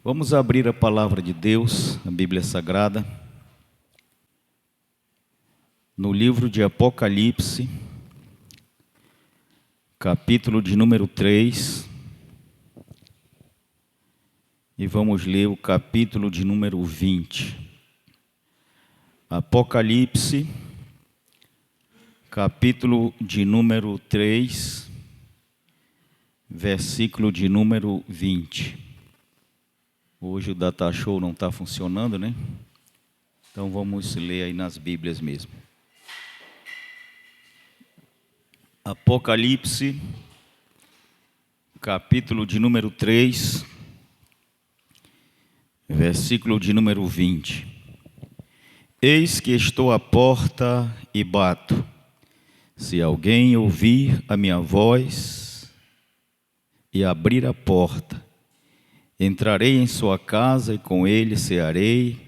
Vamos abrir a palavra de Deus, a Bíblia Sagrada, no livro de Apocalipse, capítulo de número 3, e vamos ler o capítulo de número 20. Apocalipse, capítulo de número 3, versículo de número 20. Hoje o Data Show não está funcionando, né? Então vamos ler aí nas Bíblias mesmo. Apocalipse, capítulo de número 3, versículo de número 20. Eis que estou à porta e bato. Se alguém ouvir a minha voz e abrir a porta, entrarei em sua casa e com ele cearei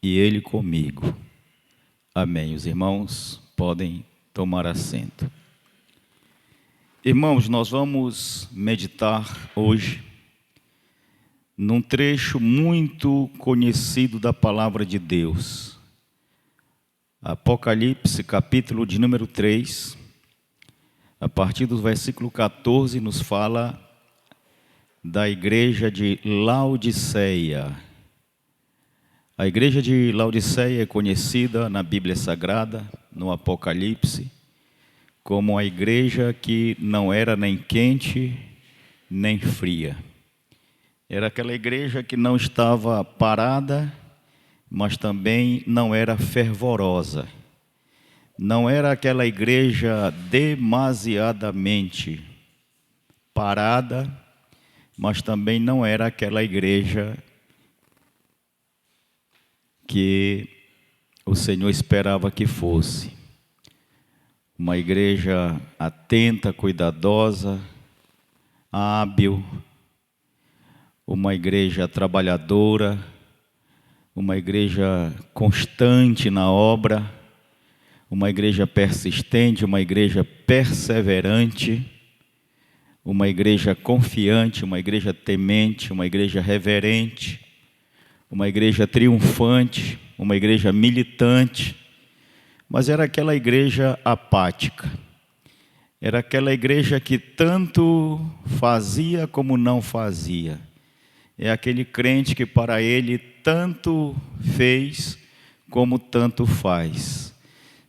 e ele comigo. Amém. Os irmãos podem tomar assento. Irmãos, nós vamos meditar hoje num trecho muito conhecido da palavra de Deus. Apocalipse, capítulo de número 3, a partir do versículo 14, nos fala da igreja de Laodiceia. A igreja de Laodiceia é conhecida na Bíblia Sagrada, no Apocalipse, como a igreja que não era nem quente, nem fria. Era aquela igreja que não estava parada, mas também não era fervorosa. Não era aquela igreja demasiadamente parada, mas também não era aquela igreja que o Senhor esperava que fosse. Uma igreja atenta, cuidadosa, hábil, uma igreja trabalhadora, uma igreja constante na obra, uma igreja persistente, uma igreja perseverante, uma igreja confiante, uma igreja temente, uma igreja reverente, uma igreja triunfante, uma igreja militante, mas era aquela igreja apática, era aquela igreja que tanto fazia como não fazia, é aquele crente que para ele tanto fez como tanto faz.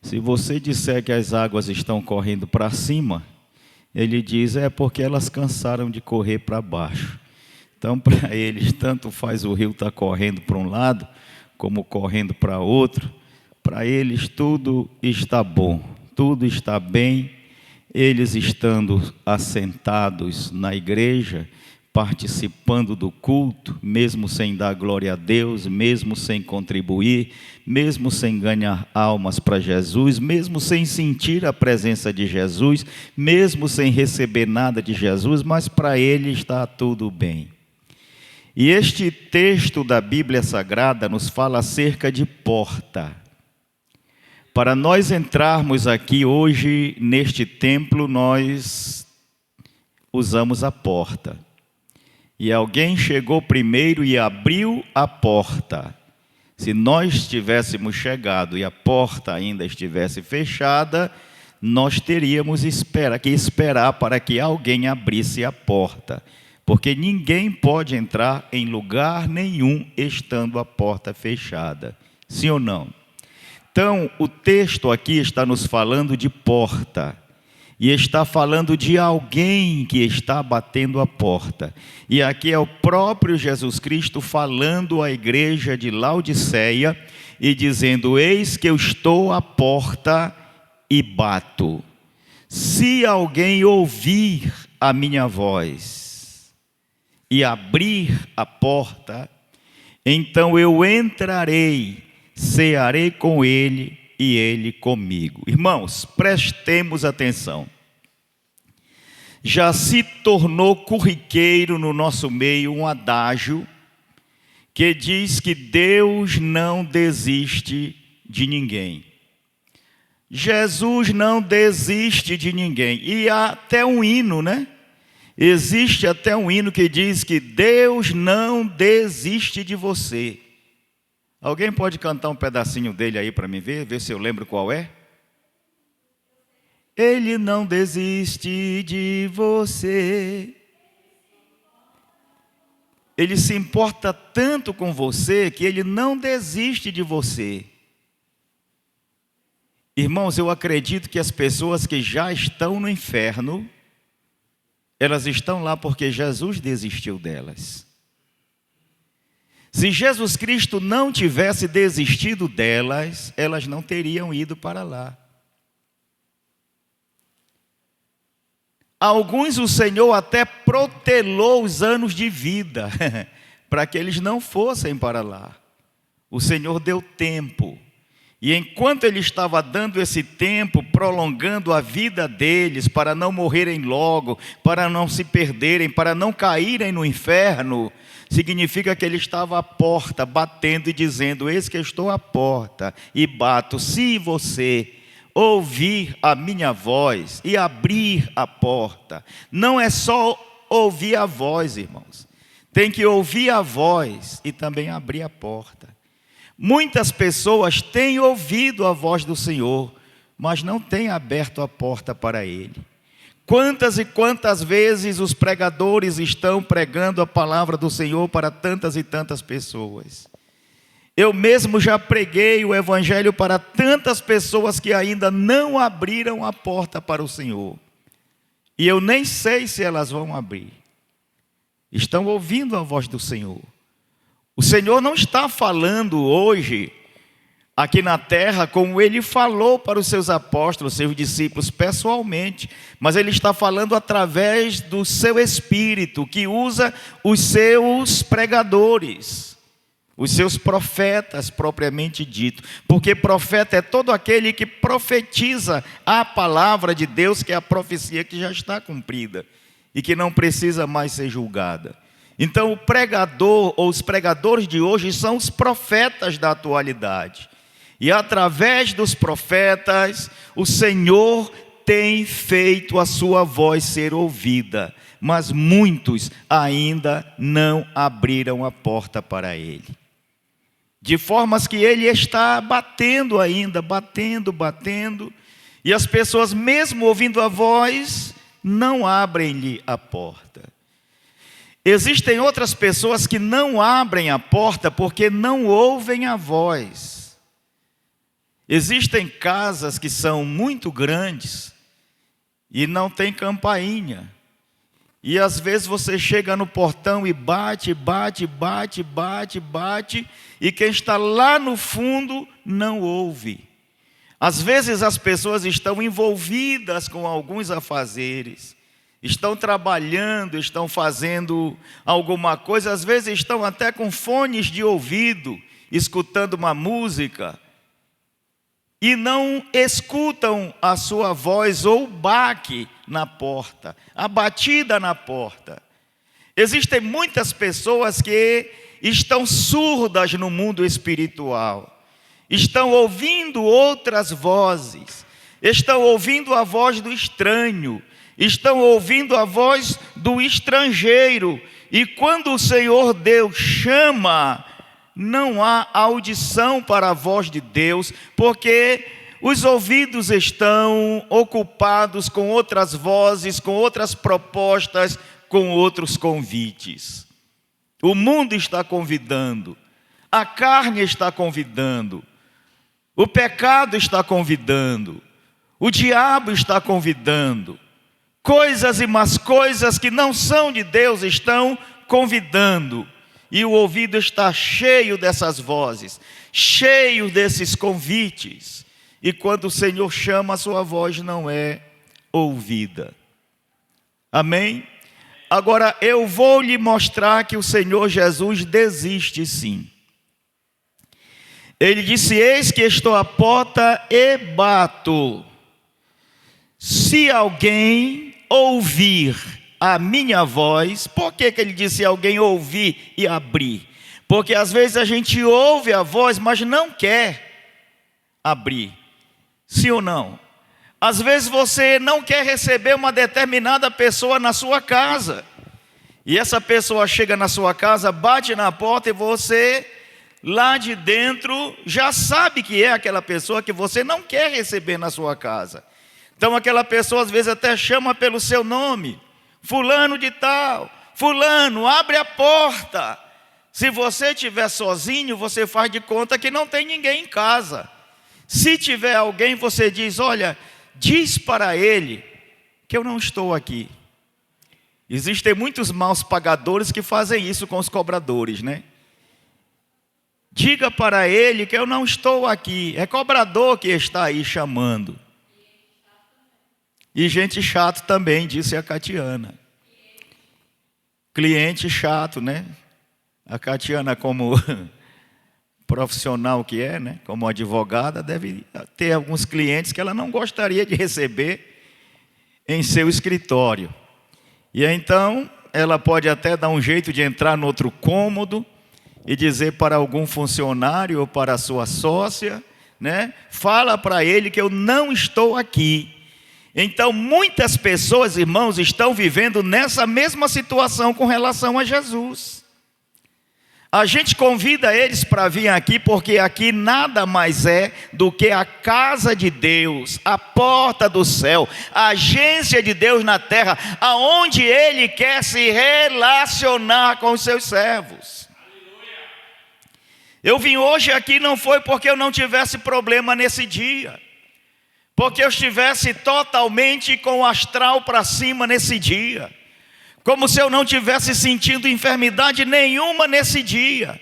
Se você disser que as águas estão correndo para cima, ele diz, é porque elas cansaram de correr para baixo. Então, para eles, tanto faz o rio estar correndo para um lado, como correndo para outro. Para eles, tudo está bom, tudo está bem. Eles estando assentados na igreja, participando do culto, mesmo sem dar glória a Deus, mesmo sem contribuir, mesmo sem ganhar almas para Jesus, mesmo sem sentir a presença de Jesus, mesmo sem receber nada de Jesus, mas para ele está tudo bem. E este texto da Bíblia Sagrada nos fala acerca de porta. Para nós entrarmos aqui hoje neste templo, nós usamos a porta. E alguém chegou primeiro e abriu a porta. Se nós tivéssemos chegado e a porta ainda estivesse fechada, nós teríamos que esperar para que alguém abrisse a porta. Porque ninguém pode entrar em lugar nenhum estando a porta fechada. Sim ou não? Então, o texto aqui está nos falando de porta. E está falando de alguém que está batendo a porta. E aqui é o próprio Jesus Cristo falando à igreja de Laodiceia e dizendo, eis que eu estou à porta e bato. Se alguém ouvir a minha voz e abrir a porta, então eu entrarei, cearei com ele e ele comigo. Irmãos, prestemos atenção. Já se tornou corriqueiro no nosso meio um adágio que diz que Deus não desiste de ninguém. Jesus não desiste de ninguém. E há até um hino, né? Existe até um hino que diz que Deus não desiste de você. Alguém pode cantar um pedacinho dele aí para mim ver se eu lembro qual é? Ele não desiste de você. Ele se importa tanto com você que ele não desiste de você. Irmãos, eu acredito que as pessoas que já estão no inferno, elas estão lá porque Jesus desistiu delas. Se Jesus Cristo não tivesse desistido delas, elas não teriam ido para lá. Alguns o Senhor até protelou os anos de vida, para que eles não fossem para lá. O Senhor deu tempo. E enquanto Ele estava dando esse tempo, prolongando a vida deles, para não morrerem logo, para não se perderem, para não caírem no inferno, significa que Ele estava à porta, batendo e dizendo: eis que eu estou à porta e bato. Se você ouvir a minha voz e abrir a porta. Não é só ouvir a voz, irmãos. Tem que ouvir a voz e também abrir a porta. Muitas pessoas têm ouvido a voz do Senhor, mas não têm aberto a porta para Ele. Quantas e quantas vezes os pregadores estão pregando a palavra do Senhor para tantas e tantas pessoas. Eu mesmo já preguei o Evangelho para tantas pessoas que ainda não abriram a porta para o Senhor. E eu nem sei se elas vão abrir. Estão ouvindo a voz do Senhor. O Senhor não está falando hoje, aqui na terra, como Ele falou para os seus apóstolos, seus discípulos, pessoalmente. Mas Ele está falando através do seu Espírito, que usa os seus pregadores. Os seus profetas, propriamente dito. Porque profeta é todo aquele que profetiza a palavra de Deus, que é a profecia que já está cumprida e que não precisa mais ser julgada. Então o pregador, ou os pregadores de hoje, são os profetas da atualidade. E através dos profetas, o Senhor tem feito a sua voz ser ouvida. Mas muitos ainda não abriram a porta para Ele. De formas que Ele está batendo ainda, batendo. E as pessoas, mesmo ouvindo a voz, não abrem-lhe a porta. Existem outras pessoas que não abrem a porta porque não ouvem a voz. Existem casas que são muito grandes e não tem campainha. E às vezes você chega no portão e bate, e quem está lá no fundo não ouve. Às vezes as pessoas estão envolvidas com alguns afazeres, estão trabalhando, estão fazendo alguma coisa, às vezes estão até com fones de ouvido, escutando uma música, e não escutam a sua voz ou o baque na porta, a batida na porta. Existem muitas pessoas que estão surdas no mundo espiritual, estão ouvindo outras vozes, estão ouvindo a voz do estranho, estão ouvindo a voz do estrangeiro, e quando o Senhor Deus chama, não há audição para a voz de Deus, porque os ouvidos estão ocupados com outras vozes, com outras propostas, com outros convites. O mundo está convidando, a carne está convidando, o pecado está convidando, o diabo está convidando, coisas e más coisas que não são de Deus estão convidando. E o ouvido está cheio dessas vozes, cheio desses convites. E quando o Senhor chama, a sua voz não é ouvida. Amém? Agora eu vou lhe mostrar que o Senhor Jesus desiste sim. Ele disse: eis que estou à porta e bato. Se alguém ouvir a minha voz. Por que ele disse alguém ouvir e abrir? Porque às vezes a gente ouve a voz, mas não quer abrir. Sim ou não? Às vezes você não quer receber uma determinada pessoa na sua casa. E essa pessoa chega na sua casa, bate na porta e você, lá de dentro, já sabe que é aquela pessoa que você não quer receber na sua casa. Então aquela pessoa às vezes até chama pelo seu nome. Fulano de tal, fulano, abre a porta. Se você estiver sozinho, você faz de conta que não tem ninguém em casa. Se tiver alguém, você diz, olha, diz para ele que eu não estou aqui. Existem muitos maus pagadores que fazem isso com os cobradores, né? Diga para ele que eu não estou aqui. É cobrador que está aí chamando. E gente chato também, disse a Catiana. Cliente chato, né? A Catiana, como profissional que é, né? Como advogada, deve ter alguns clientes que ela não gostaria de receber em seu escritório. E então, ela pode até dar um jeito de entrar no outro cômodo e dizer para algum funcionário ou para a sua sócia, né? Fala para ele que eu não estou aqui. Então, muitas pessoas, irmãos, estão vivendo nessa mesma situação com relação a Jesus. A gente convida eles para vir aqui, porque aqui nada mais é do que a casa de Deus, a porta do céu, a agência de Deus na terra, aonde Ele quer se relacionar com os seus servos. Eu vim hoje aqui não foi porque eu não tivesse problema nesse dia, porque eu estivesse totalmente com o astral para cima nesse dia, como se eu não tivesse sentindo enfermidade nenhuma nesse dia.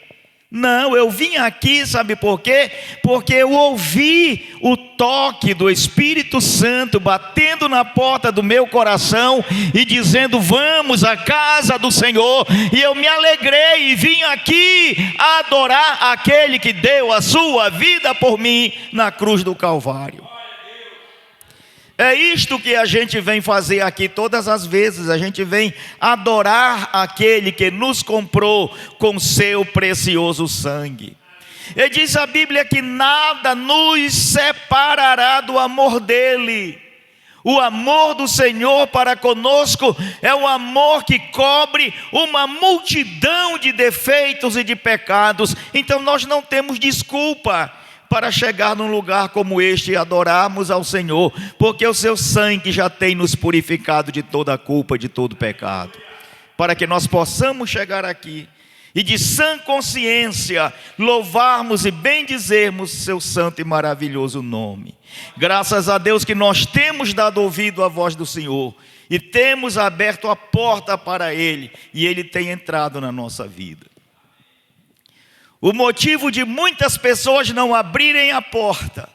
Não, eu vim aqui, sabe por quê? Porque eu ouvi o toque do Espírito Santo batendo na porta do meu coração e dizendo, vamos à casa do Senhor. E eu me alegrei e vim aqui adorar aquele que deu a sua vida por mim na cruz do Calvário. É isto que a gente vem fazer aqui todas as vezes. A gente vem adorar aquele que nos comprou com seu precioso sangue. E diz a Bíblia que nada nos separará do amor dele. O amor do Senhor para conosco é um amor que cobre uma multidão de defeitos e de pecados. Então nós não temos desculpa para chegar num lugar como este e adorarmos ao Senhor, porque o seu sangue já tem nos purificado de toda a culpa, de todo pecado, para que nós possamos chegar aqui e de sã consciência louvarmos e bendizermos seu santo e maravilhoso nome. Graças a Deus que nós temos dado ouvido à voz do Senhor e temos aberto a porta para Ele, e Ele tem entrado na nossa vida. O motivo de muitas pessoas não abrirem a porta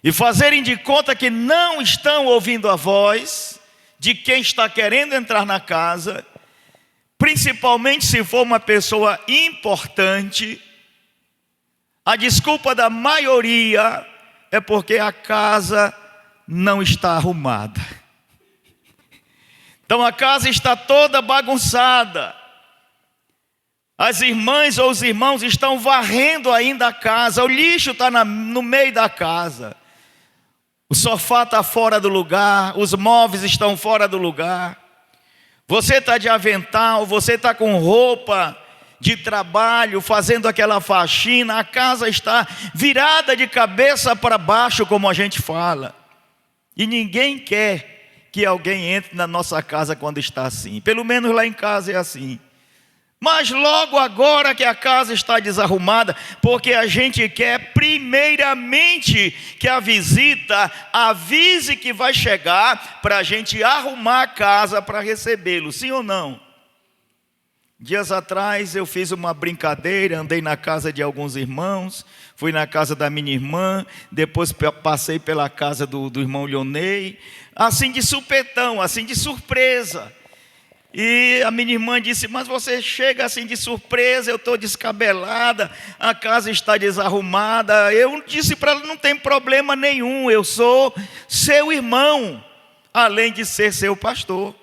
e fazerem de conta que não estão ouvindo a voz de quem está querendo entrar na casa, principalmente se for uma pessoa importante, a desculpa da maioria é porque a casa não está arrumada. Então a casa está toda bagunçada. As irmãs ou os irmãos estão varrendo ainda a casa, o lixo está no meio da casa, o sofá está fora do lugar, os móveis estão fora do lugar, você está de avental, você está com roupa de trabalho, fazendo aquela faxina, a casa está virada de cabeça para baixo, como a gente fala, e ninguém quer que alguém entre na nossa casa quando está assim, pelo menos lá em casa é assim. Mas logo agora que a casa está desarrumada, porque a gente quer primeiramente que a visita avise que vai chegar, para a gente arrumar a casa para recebê-lo, sim ou não? Dias atrás eu fiz uma brincadeira, andei na casa de alguns irmãos, fui na casa da minha irmã, depois passei pela casa do irmão Leonei, assim de supetão, assim de surpresa. E a minha irmã disse, mas você chega assim de surpresa, eu estou descabelada, a casa está desarrumada. Eu disse para ela, não tem problema nenhum, eu sou seu irmão, além de ser seu pastor.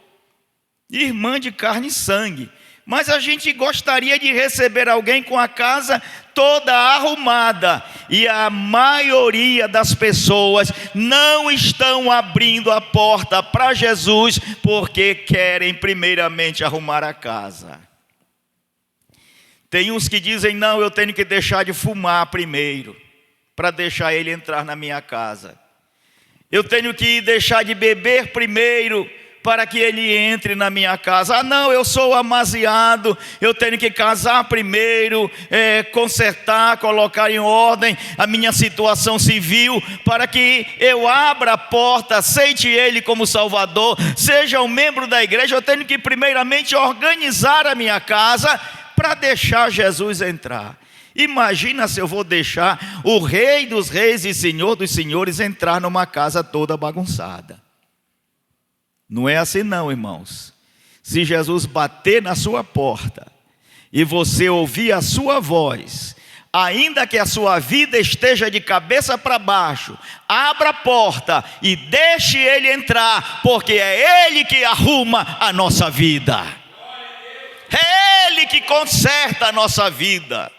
Irmã de carne e sangue, Mas a gente gostaria de receber alguém com a casa toda arrumada. E a maioria das pessoas não estão abrindo a porta para Jesus porque querem primeiramente arrumar a casa. Tem uns que dizem, não, eu tenho que deixar de fumar primeiro, para deixar ele entrar na minha casa. Eu tenho que deixar de beber primeiro, para que ele entre na minha casa. Ah, não, eu sou amaziado, eu tenho que casar primeiro, consertar, colocar em ordem a minha situação civil, para que eu abra a porta, aceite ele como Salvador, seja um membro da igreja. Eu tenho que primeiramente organizar a minha casa, para deixar Jesus entrar. Imagina se eu vou deixar o Rei dos Reis e Senhor dos Senhores entrar numa casa toda bagunçada. Não é assim não, irmãos. Se Jesus bater na sua porta e você ouvir a sua voz, ainda que a sua vida esteja de cabeça para baixo, abra a porta e deixe ele entrar, porque é ele que arruma a nossa vida. É ele que conserta a nossa vida.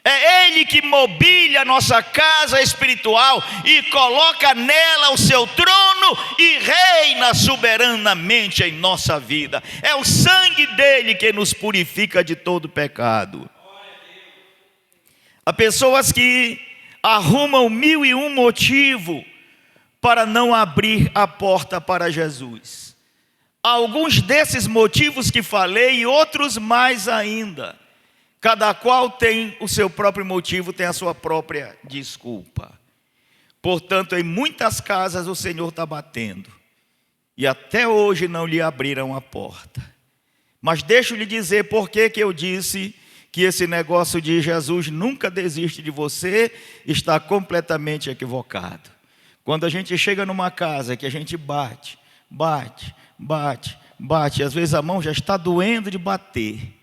É ele que mobília a nossa casa espiritual e coloca nela o seu trono e reina soberanamente em nossa vida. É o sangue dele que nos purifica de todo pecado. Há pessoas que arrumam 1001 motivo para não abrir a porta para Jesus. Alguns desses motivos que falei e outros mais ainda. Cada qual tem o seu próprio motivo, tem a sua própria desculpa. Portanto, em muitas casas o Senhor está batendo. E até hoje não lhe abriram a porta. Mas deixa eu lhe dizer por que eu disse que esse negócio de Jesus nunca desiste de você está completamente equivocado. Quando a gente chega numa casa que a gente bate, às vezes a mão já está doendo de bater.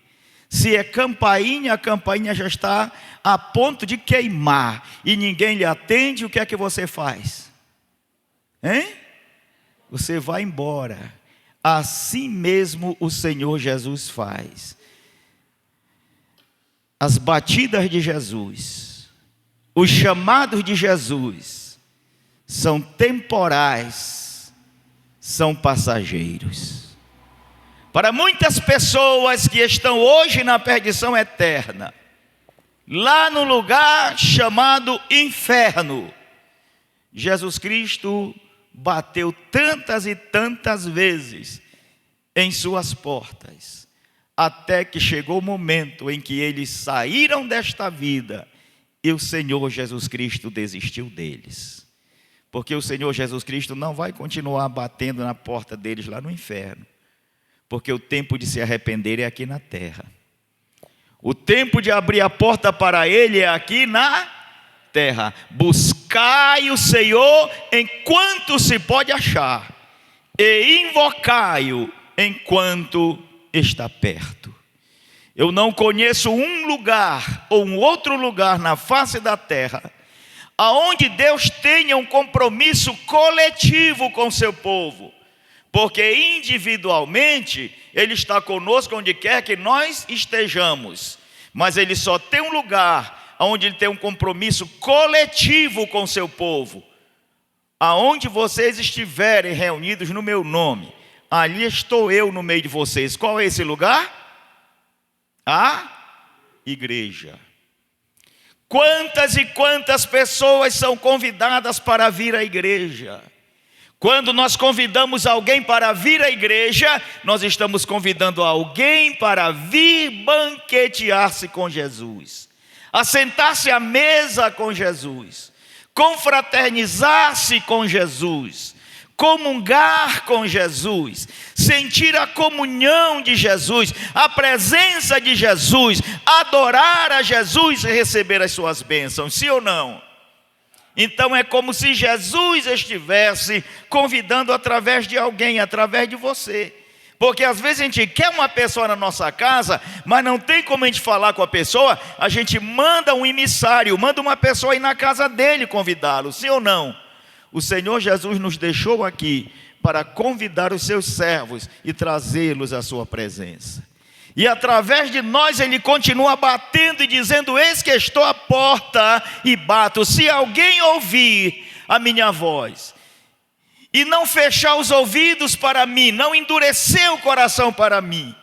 Se é campainha, a campainha já está a ponto de queimar e ninguém lhe atende, o que é que você faz? Você vai embora. Assim mesmo o Senhor Jesus faz. As batidas de Jesus, os chamados de Jesus, são temporais, são passageiros. Para muitas pessoas que estão hoje na perdição eterna, lá no lugar chamado inferno, Jesus Cristo bateu tantas e tantas vezes em suas portas, até que chegou o momento em que eles saíram desta vida e o Senhor Jesus Cristo desistiu deles. Porque o Senhor Jesus Cristo não vai continuar batendo na porta deles lá no inferno. Porque o tempo de se arrepender é aqui na terra. O tempo de abrir a porta para ele é aqui na terra. Buscai o Senhor enquanto se pode achar, e invocai-o enquanto está perto. Eu não conheço um lugar ou um outro lugar na face da terra aonde Deus tenha um compromisso coletivo com seu povo. Porque individualmente Ele está conosco onde quer que nós estejamos. Mas Ele só tem um lugar onde Ele tem um compromisso coletivo com seu povo. Aonde vocês estiverem reunidos no meu nome, ali estou eu no meio de vocês. Qual é esse lugar? A igreja. Quantas e quantas pessoas são convidadas para vir à igreja? Quando nós convidamos alguém para vir à igreja, nós estamos convidando alguém para vir banquetear-se com Jesus, assentar-se à mesa com Jesus, confraternizar-se com Jesus, comungar com Jesus, sentir a comunhão de Jesus, a presença de Jesus, adorar a Jesus e receber as suas bênçãos, sim ou não? Então é como se Jesus estivesse convidando através de alguém, através de você. Porque às vezes a gente quer uma pessoa na nossa casa, mas não tem como a gente falar com a pessoa, a gente manda um emissário, manda uma pessoa ir na casa dele convidá-lo, sim ou não? O Senhor Jesus nos deixou aqui para convidar os seus servos e trazê-los à sua presença. E através de nós ele continua batendo e dizendo: eis que estou à porta e bato. Se alguém ouvir a minha voz e não fechar os ouvidos para mim, não endurecer o coração para mim,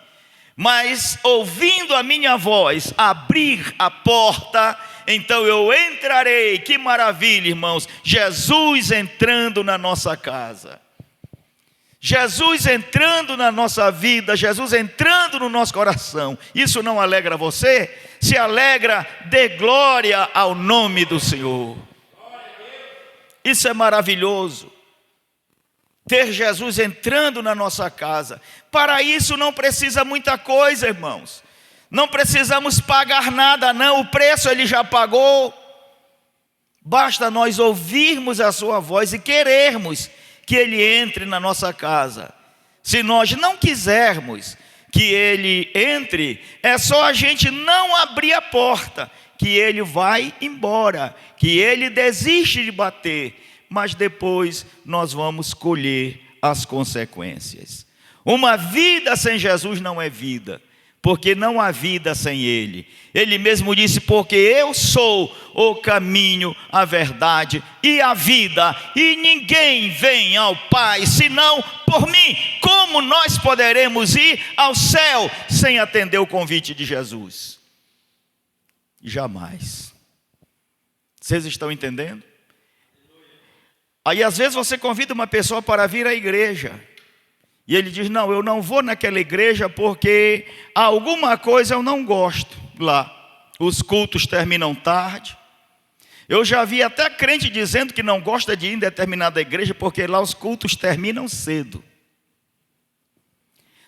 mas ouvindo a minha voz, abrir a porta, então eu entrarei. Que maravilha, irmãos, Jesus entrando na nossa casa, Jesus entrando na nossa vida, Jesus entrando no nosso coração. Isso não alegra você? Se alegra, dê glória ao nome do Senhor. Isso é maravilhoso, ter Jesus entrando na nossa casa. Para isso não precisa muita coisa, irmãos. Não precisamos pagar nada não, o preço ele já pagou. Basta nós ouvirmos a sua voz e querermos que ele entre na nossa casa. Se nós não quisermos que ele entre, é só a gente não abrir a porta, que ele vai embora, que ele desiste de bater, mas depois nós vamos colher as consequências. Uma vida sem Jesus não é vida, porque não há vida sem ele. Ele mesmo disse: porque eu sou o caminho, a verdade e a vida, e ninguém vem ao Pai senão por mim. Como nós poderemos ir ao céu sem atender o convite de Jesus? Jamais. Vocês estão entendendo? Aí às vezes você convida uma pessoa para vir à igreja, e ele diz: não, eu não vou naquela igreja porque alguma coisa eu não gosto lá. Os cultos terminam tarde. Eu já vi até crente dizendo que não gosta de ir em determinada igreja porque lá os cultos terminam cedo.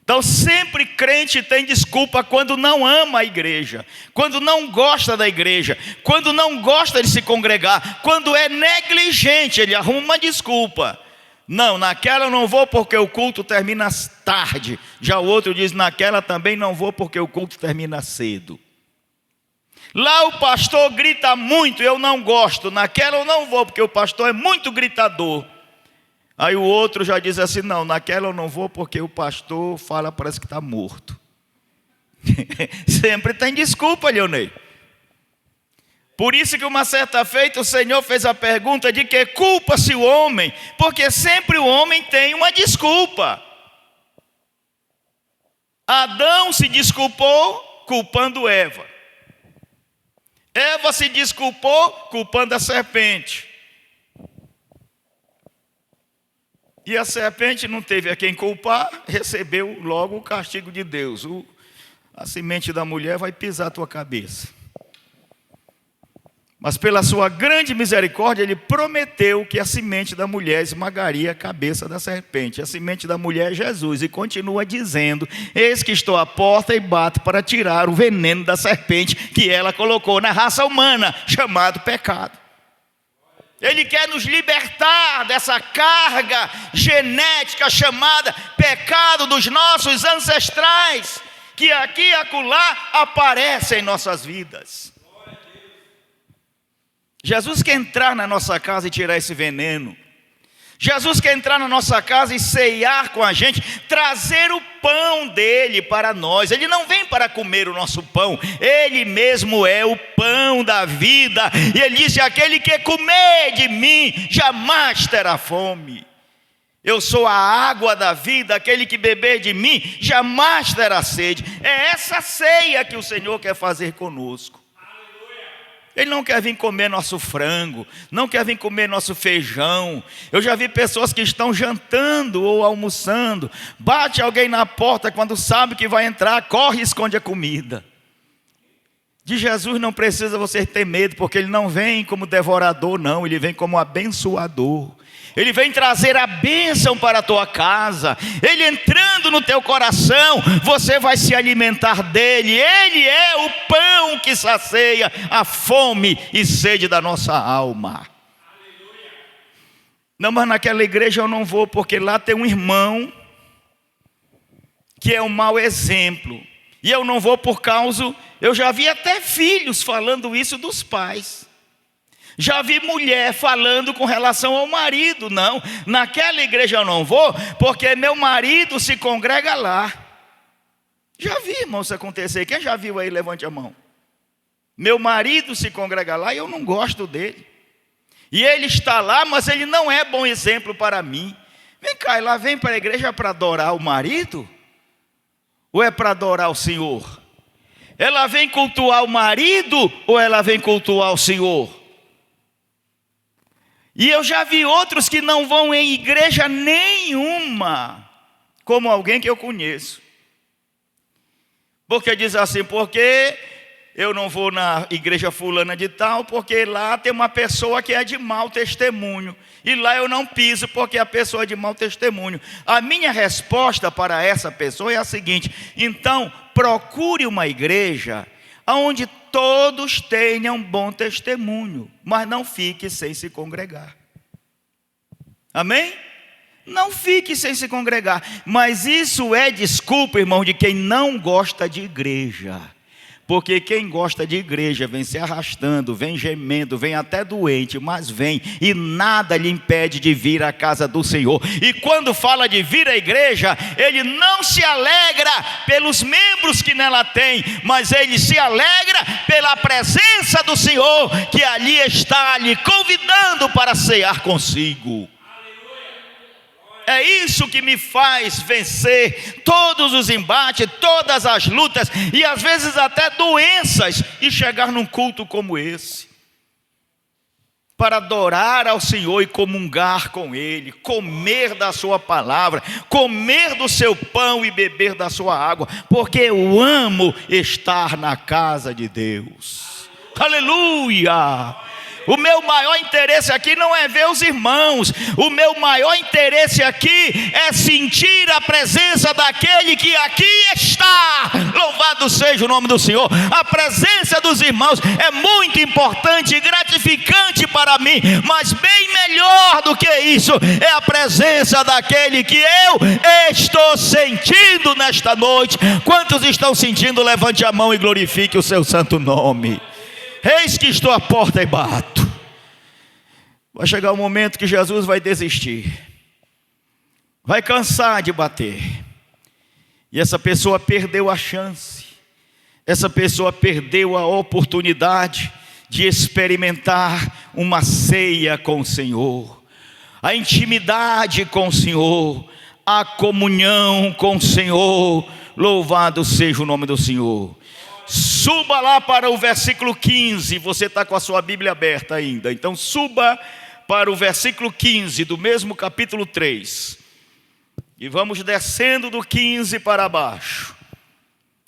Então sempre crente tem desculpa quando não ama a igreja, quando não gosta da igreja, quando não gosta de se congregar, quando é negligente, ele arruma uma desculpa. Não, naquela eu não vou porque o culto termina tarde. Já o outro diz: naquela também não vou porque o culto termina cedo. Lá o pastor grita muito, eu não gosto. Naquela eu não vou porque o pastor é muito gritador. Aí o outro já diz assim: não, naquela eu não vou porque o pastor fala, parece que está morto. Sempre tem desculpa, Leonei. Por isso que uma certa feita o Senhor fez a pergunta: de que culpa-se o homem? Porque sempre o homem tem uma desculpa. Adão se desculpou culpando Eva. Eva se desculpou culpando a serpente. E a serpente não teve a quem culpar, recebeu logo o castigo de Deus. A semente da mulher vai pisar a tua cabeça. Mas pela sua grande misericórdia, ele prometeu que a semente da mulher esmagaria a cabeça da serpente. A semente da mulher é Jesus, e continua dizendo: eis que estou à porta e bato para tirar o veneno da serpente que ela colocou na raça humana, chamado pecado. Ele quer nos libertar dessa carga genética chamada pecado dos nossos ancestrais, que aqui e acolá aparece em nossas vidas. Jesus quer entrar na nossa casa e tirar esse veneno. Jesus quer entrar na nossa casa e ceiar com a gente, trazer o pão dele para nós. Ele não vem para comer o nosso pão, ele mesmo é o pão da vida. E ele disse: aquele que comer de mim jamais terá fome. Eu sou a água da vida, aquele que beber de mim jamais terá sede. É essa ceia que o Senhor quer fazer conosco. Ele não quer vir comer nosso frango, não quer vir comer nosso feijão. Eu já vi pessoas que estão jantando ou almoçando, bate alguém na porta, quando sabe que vai entrar, corre e esconde a comida. De Jesus não precisa você ter medo, porque ele não vem como devorador não, ele vem como abençoador. Ele vem trazer a bênção para a tua casa. Ele entrando no teu coração, você vai se alimentar dele. Ele é o pão que sacia a fome e sede da nossa alma. Aleluia. Não, mas naquela igreja eu não vou, porque lá tem um irmão que é um mau exemplo. E eu não vou por causa... Eu já vi até filhos falando isso dos pais. Já vi mulher falando com relação ao marido: não, naquela igreja eu não vou, porque meu marido se congrega lá. Já vi, irmão, isso acontecer. Quem já viu aí, levante a mão. Meu marido se congrega lá e eu não gosto dele. E ele está lá, mas ele não é bom exemplo para mim. Vem cá, ela vem para a igreja para adorar o marido? Ou é para adorar o Senhor? Ela vem cultuar o marido ou ela vem cultuar o Senhor? E eu já vi outros que não vão em igreja nenhuma, como alguém que eu conheço. Porque diz assim, porque eu não vou na igreja fulana de tal, porque lá tem uma pessoa que é de mau testemunho. E lá eu não piso, porque a pessoa é de mau testemunho. A minha resposta para essa pessoa é a seguinte: então, procure uma igreja onde todos tenham bom testemunho, mas não fique sem se congregar. Amém? Não fique sem se congregar. Mas isso é desculpa, irmão, de quem não gosta de igreja. Porque quem gosta de igreja vem se arrastando, vem gemendo, vem até doente, mas vem e nada lhe impede de vir à casa do Senhor. E quando fala de vir à igreja, ele não se alegra pelos membros que nela tem, mas ele se alegra pela presença do Senhor, que ali está lhe convidando para cear consigo. É isso que me faz vencer todos os embates, todas as lutas e às vezes até doenças, e chegar num culto como esse, para adorar ao Senhor e comungar com Ele, comer da sua palavra, comer do seu pão e beber da sua água, porque eu amo estar na casa de Deus. Aleluia! O meu maior interesse aqui não é ver os irmãos. O meu maior interesse aqui é sentir a presença daquele que aqui está. Louvado seja o nome do Senhor. A presença dos irmãos é muito importante e gratificante para mim, mas bem melhor do que isso é a presença daquele que eu estou sentindo nesta noite. Quantos estão sentindo? Levante a mão e glorifique o seu santo nome. Eis que estou à porta e bato. Vai chegar o momento que Jesus vai desistir, vai cansar de bater, e essa pessoa perdeu a chance, essa pessoa perdeu a oportunidade de experimentar uma ceia com o Senhor, a intimidade com o Senhor, a comunhão com o Senhor. Louvado seja o nome do Senhor. Suba lá para o versículo 15, você está com a sua Bíblia aberta ainda, então suba para o versículo 15 do mesmo capítulo 3, e vamos descendo do 15 para baixo.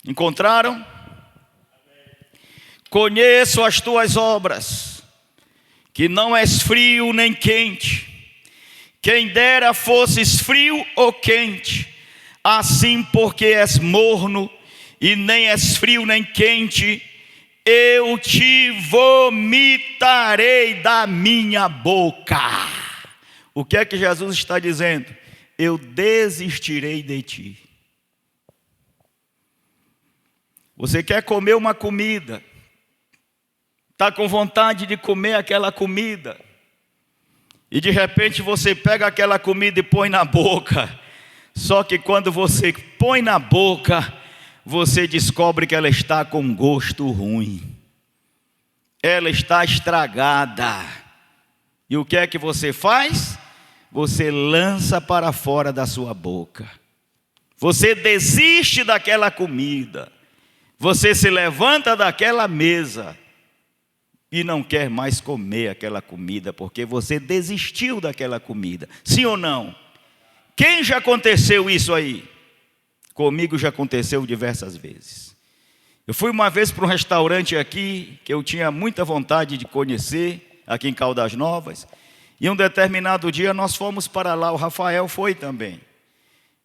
Encontraram? Conheço as tuas obras, que não és frio nem quente, quem dera fosses frio ou quente, assim porque és morno, e nem és frio nem quente, eu te vomitarei da minha boca. O que é que Jesus está dizendo? Eu desistirei de ti. Você quer comer uma comida, está com vontade de comer aquela comida, e de repente você pega aquela comida e põe na boca. Só que quando você põe na boca, você descobre que ela está com gosto ruim, ela está estragada. E o que é que você faz? Você lança para fora da sua boca, você desiste daquela comida, você se levanta daquela mesa e não quer mais comer aquela comida, porque você desistiu daquela comida. Sim ou não? Quem já aconteceu isso aí? Comigo já aconteceu diversas vezes. Eu fui uma vez para um restaurante aqui, que eu tinha muita vontade de conhecer, aqui em Caldas Novas, e um determinado dia nós fomos para lá, o Rafael foi também.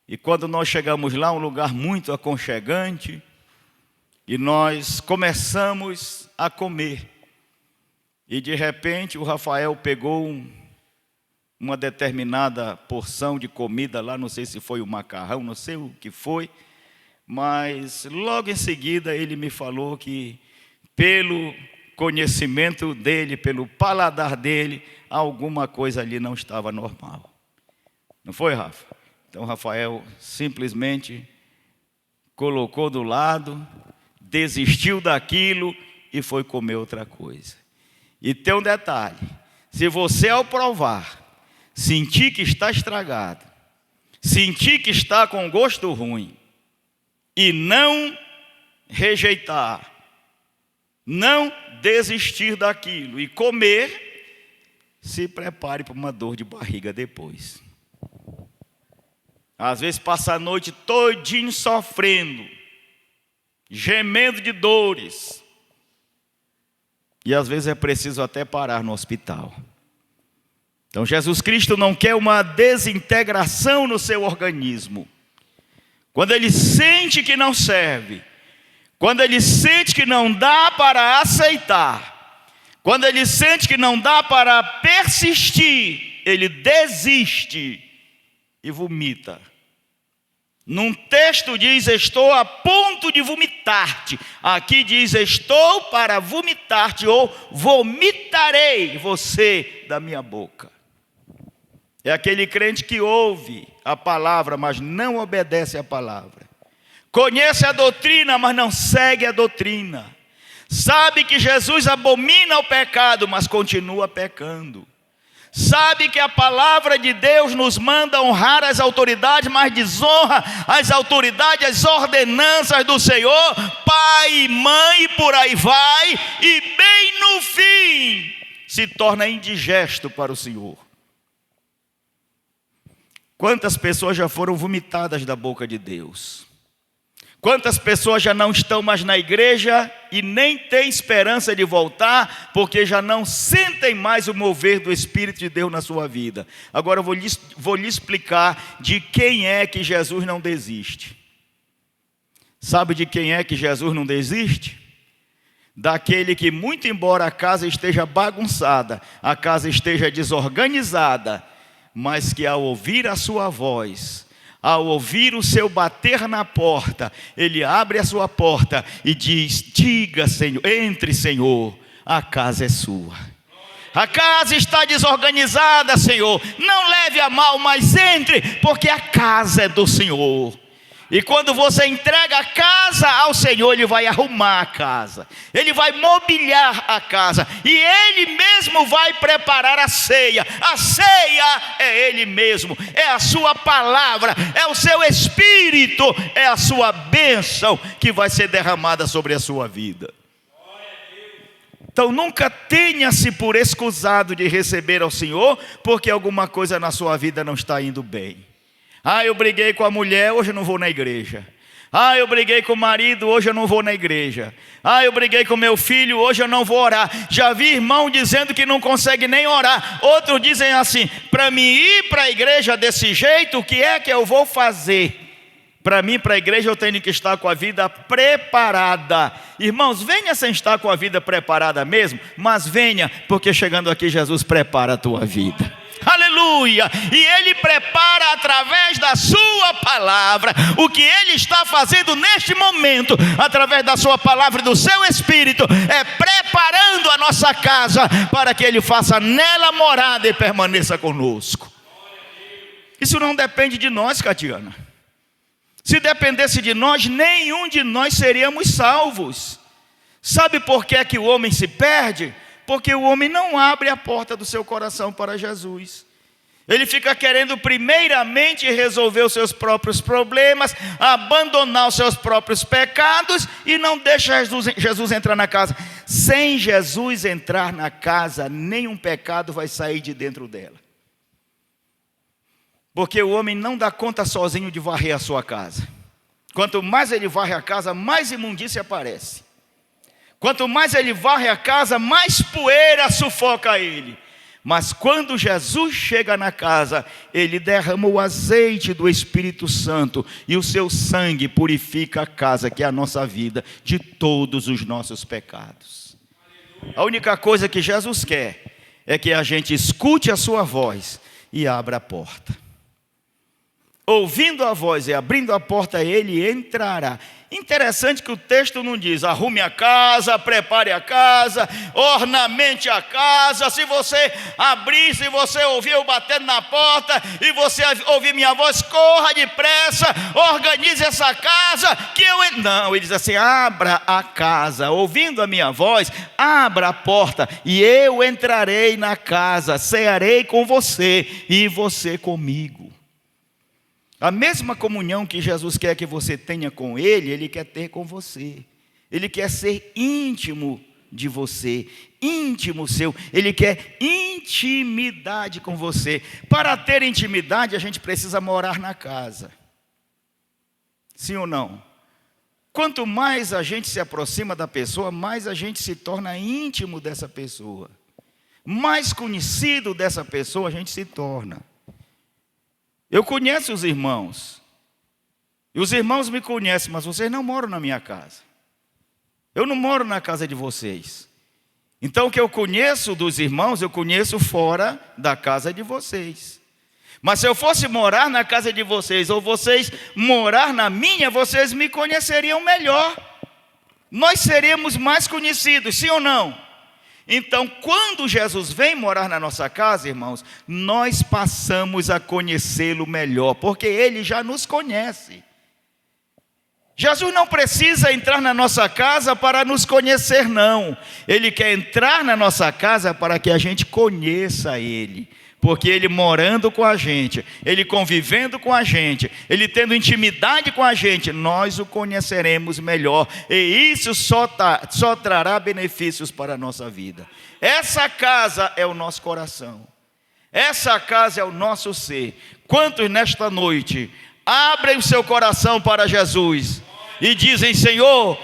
E quando nós chegamos lá, um lugar muito aconchegante, e nós começamos a comer. E de repente o Rafael pegou uma determinada porção de comida lá, não sei se foi o macarrão, não sei o que foi, mas logo em seguida ele me falou que pelo conhecimento dele, pelo paladar dele, alguma coisa ali não estava normal. Não foi, Rafa? Então Rafael simplesmente colocou do lado, desistiu daquilo e foi comer outra coisa. E tem um detalhe: se você ao provar, sentir que está estragado, sentir que está com gosto ruim, e não rejeitar, não desistir daquilo e comer, se prepare para uma dor de barriga depois. Às vezes passa a noite todinho sofrendo, gemendo de dores. E às vezes é preciso até parar no hospital. Então Jesus Cristo não quer uma desintegração no seu organismo. Quando ele sente que não serve, quando ele sente que não dá para aceitar, quando ele sente que não dá para persistir, ele desiste e vomita. Num texto diz: estou a ponto de vomitar-te. Aqui diz: estou para vomitar-te, ou vomitarei você da minha boca. É aquele crente que ouve a palavra, mas não obedece a palavra. Conhece a doutrina, mas não segue a doutrina. Sabe que Jesus abomina o pecado, mas continua pecando. Sabe que a palavra de Deus nos manda honrar as autoridades, mas desonra as autoridades, as ordenanças do Senhor, pai e mãe, e por aí vai, e bem no fim se torna indigesto para o Senhor. Quantas pessoas já foram vomitadas da boca de Deus? Quantas pessoas já não estão mais na igreja e nem têm esperança de voltar, porque já não sentem mais o mover do Espírito de Deus na sua vida? Agora eu vou lhe explicar de quem é que Jesus não desiste. Sabe de quem é que Jesus não desiste? Daquele que, muito embora a casa esteja bagunçada, a casa esteja desorganizada, mas que ao ouvir a sua voz, ao ouvir o seu bater na porta, ele abre a sua porta e diz: diga, Senhor, entre, Senhor, a casa é sua. A casa está desorganizada, Senhor, não leve a mal, mas entre, porque a casa é do Senhor. E quando você entrega a casa ao Senhor, Ele vai arrumar a casa, Ele vai mobiliar a casa, e Ele mesmo vai preparar a ceia. A ceia é Ele mesmo, é a sua palavra, é o seu Espírito, é a sua bênção que vai ser derramada sobre a sua vida. Então nunca tenha-se por escusado de receber ao Senhor, porque alguma coisa na sua vida não está indo bem. Eu briguei com a mulher, hoje eu não vou na igreja. Eu briguei com o marido, hoje eu não vou na igreja. Eu briguei com meu filho, hoje eu não vou orar. Já vi irmão dizendo que não consegue nem orar. Outros dizem assim: para mim ir para a igreja desse jeito, o que é que eu vou fazer? Para mim, para a igreja, eu tenho que estar com a vida preparada. Irmãos, venha sem estar com a vida preparada mesmo, mas venha, porque chegando aqui Jesus prepara a tua vida. Aleluia! E Ele prepara através da sua palavra. O que Ele está fazendo neste momento, através da sua palavra e do seu Espírito, é preparando a nossa casa para que Ele faça nela morada e permaneça conosco. Isso não depende de nós, Catiana. Se dependesse de nós, nenhum de nós seríamos salvos. Sabe por que é que o homem se perde? Porque o homem não abre a porta do seu coração para Jesus. Ele fica querendo primeiramente resolver os seus próprios problemas, abandonar os seus próprios pecados e não deixa Jesus entrar na casa. Sem Jesus entrar na casa, nenhum pecado vai sair de dentro dela. Porque o homem não dá conta sozinho de varrer a sua casa. Quanto mais ele varre a casa, mais imundícia aparece. Quanto mais ele varre a casa, mais poeira sufoca ele. Mas quando Jesus chega na casa, Ele derrama o azeite do Espírito Santo, e o seu sangue purifica a casa, que é a nossa vida, de todos os nossos pecados. A única coisa que Jesus quer é que a gente escute a sua voz e abra a porta. ouvindo a voz e abrindo a porta, ele entrará. Interessante que o texto não diz: arrume a casa, prepare a casa, ornamente a casa. Se você abrir, se você ouvir eu batendo na porta e você ouvir minha voz, corra depressa, organize essa casa que eu... Não, ele diz assim: abra a casa, ouvindo a minha voz, abra a porta e eu entrarei na casa, cearei com você e você comigo. A mesma comunhão que Jesus quer que você tenha com Ele, Ele quer ter com você. Ele quer ser íntimo de você, íntimo seu. Ele quer intimidade com você. Para ter intimidade, a gente precisa morar na casa. Sim ou não? Quanto mais a gente se aproxima da pessoa, mais a gente se torna íntimo dessa pessoa. Mais conhecido dessa pessoa a gente se torna. Eu conheço os irmãos, e os irmãos me conhecem, mas vocês não moram na minha casa. Eu não moro na casa de vocês. Então o que eu conheço dos irmãos, eu conheço fora da casa de vocês. Mas se eu fosse morar na casa de vocês, ou vocês morar na minha, vocês me conheceriam melhor. Nós seremos mais conhecidos, sim ou não? Então, quando Jesus vem morar na nossa casa, irmãos, nós passamos a conhecê-lo melhor, porque Ele já nos conhece. Jesus não precisa entrar na nossa casa para nos conhecer, não. Ele quer entrar na nossa casa para que a gente conheça Ele. Porque Ele morando com a gente, Ele convivendo com a gente, Ele tendo intimidade com a gente, nós o conheceremos melhor. E isso só trará benefícios para a nossa vida. Essa casa é o nosso coração. Essa casa é o nosso ser. Quantos nesta noite abrem o seu coração para Jesus e dizem: Senhor,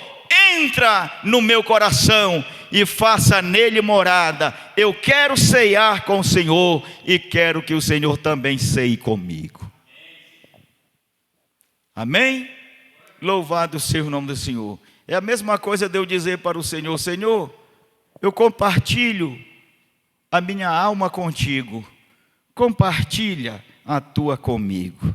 entra no meu coração e faça nele morada. Eu quero ceiar com o Senhor e quero que o Senhor também ceie comigo. Amém? Louvado seja o nome do Senhor. É a mesma coisa de eu dizer para o Senhor: Senhor, eu compartilho a minha alma contigo, compartilha a tua comigo.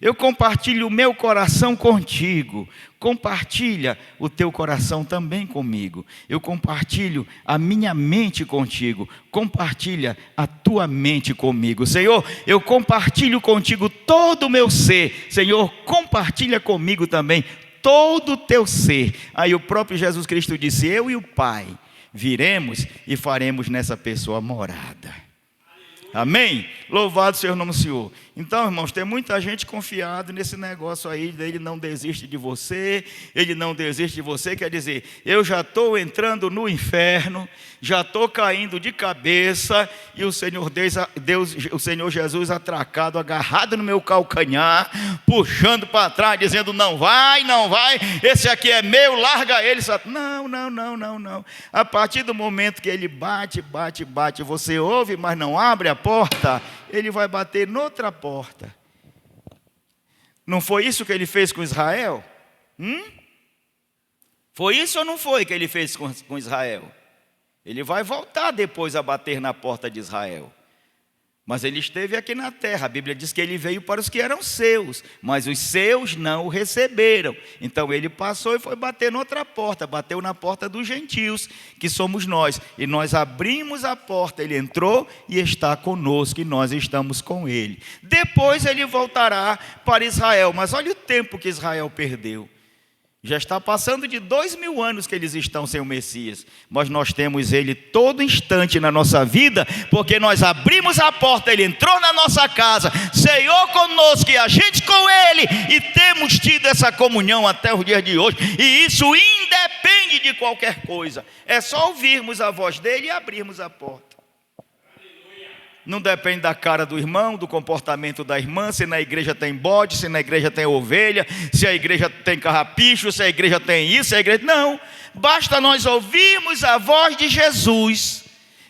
Eu compartilho o meu coração contigo, compartilha o teu coração também comigo. Eu compartilho a minha mente contigo, compartilha a tua mente comigo. Senhor, eu compartilho contigo todo o meu ser. Senhor, compartilha comigo também todo o teu ser. Aí o próprio Jesus Cristo disse: eu e o Pai viremos e faremos nessa pessoa morada. Amém? Louvado seja o nome do Senhor. Então, irmãos, tem muita gente confiada nesse negócio aí, ele não desiste de você, ele não desiste de você, quer dizer, eu já estou entrando no inferno, já estou caindo de cabeça, e o Senhor o Senhor Jesus atracado, agarrado no meu calcanhar, puxando para trás, dizendo: não vai, não vai, esse aqui é meu, larga ele. Não. A partir do momento que ele bate, você ouve, mas não abre a porta, ele vai bater noutra porta. Não foi isso que ele fez com Israel? Foi isso ou não foi que ele fez com Israel? Ele vai voltar depois a bater na porta de Israel. Mas ele esteve aqui na terra. A Bíblia diz que ele veio para os que eram seus, mas os seus não o receberam. Então ele passou e foi bater noutra porta, bateu na porta dos gentios, que somos nós. E nós abrimos a porta, ele entrou e está conosco, e nós estamos com ele. Depois ele voltará para Israel. Mas olha o tempo que Israel perdeu. Já está passando de 2000 anos que eles estão sem o Messias, mas nós temos ele todo instante na nossa vida, porque nós abrimos a porta, ele entrou na nossa casa, ceiou conosco e a gente com ele, e temos tido essa comunhão até os dias de hoje, e isso independe de qualquer coisa, é só ouvirmos a voz dele e abrirmos a porta. Não depende da cara do irmão, do comportamento da irmã, se na igreja tem bode, se na igreja tem ovelha, se a igreja tem carrapicho, se a igreja tem isso, se a igreja... Não, basta nós ouvirmos a voz de Jesus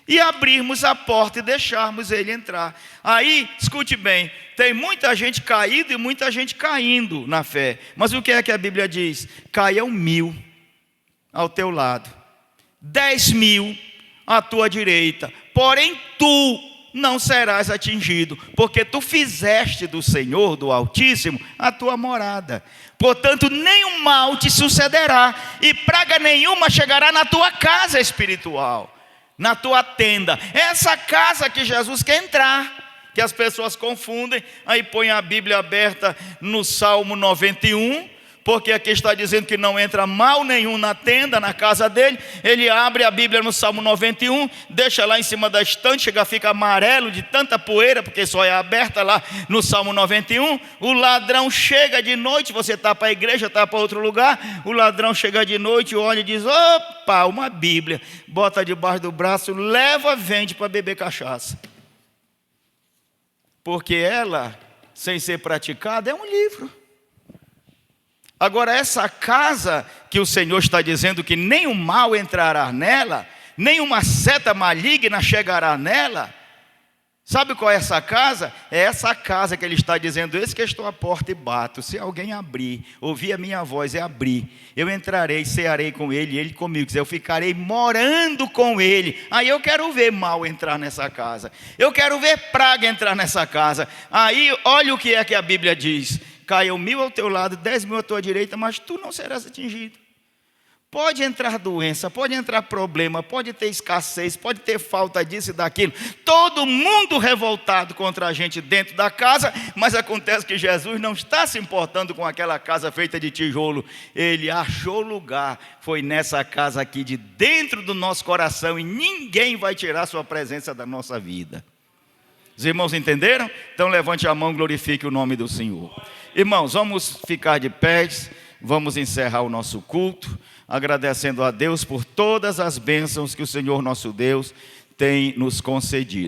e abrirmos a porta e deixarmos ele entrar. Aí, escute bem, tem muita gente caída e muita gente caindo na fé. Mas o que é que a Bíblia diz? Caiam 1000 ao teu lado, 10.000 à tua direita, porém tu não serás atingido, porque tu fizeste do Senhor, do Altíssimo, a tua morada. Portanto, nenhum mal te sucederá, e praga nenhuma chegará na tua casa espiritual, na tua tenda. É essa casa que Jesus quer entrar, que as pessoas confundem. Aí põe a Bíblia aberta no Salmo 91, porque aqui está dizendo que não entra mal nenhum na tenda, na casa dele. Ele abre a Bíblia no Salmo 91, deixa lá em cima da estante, chega, fica amarelo de tanta poeira, porque só é aberta lá no Salmo 91. O ladrão chega de noite, você está para a igreja, está para outro lugar, o ladrão chega de noite, olha e diz: opa, uma Bíblia, bota debaixo do braço, leva, vende para beber cachaça. Porque ela, sem ser praticada, é um livro. Agora, essa casa que o Senhor está dizendo que nenhum mal entrará nela, nenhuma seta maligna chegará nela, sabe qual é essa casa? É essa casa que ele está dizendo: eis que estou à porta e bato, se alguém abrir, ouvir a minha voz e abrir, eu entrarei, cearei com ele e ele comigo, eu ficarei morando com ele. Aí eu quero ver mal entrar nessa casa, eu quero ver praga entrar nessa casa. Aí olha o que é que a Bíblia diz: caiam 1000 ao teu lado, 10.000 à tua direita, mas tu não serás atingido. Pode entrar doença, pode entrar problema, pode ter escassez, pode ter falta disso e daquilo. Todo mundo revoltado contra a gente dentro da casa, mas acontece que Jesus não está se importando com aquela casa feita de tijolo. Ele achou lugar, foi nessa casa aqui, de dentro do nosso coração, e ninguém vai tirar sua presença da nossa vida. Os irmãos entenderam? Então levante a mão e glorifique o nome do Senhor. Irmãos, vamos ficar de pés, vamos encerrar o nosso culto, agradecendo a Deus por todas as bênçãos que o Senhor nosso Deus tem nos concedido.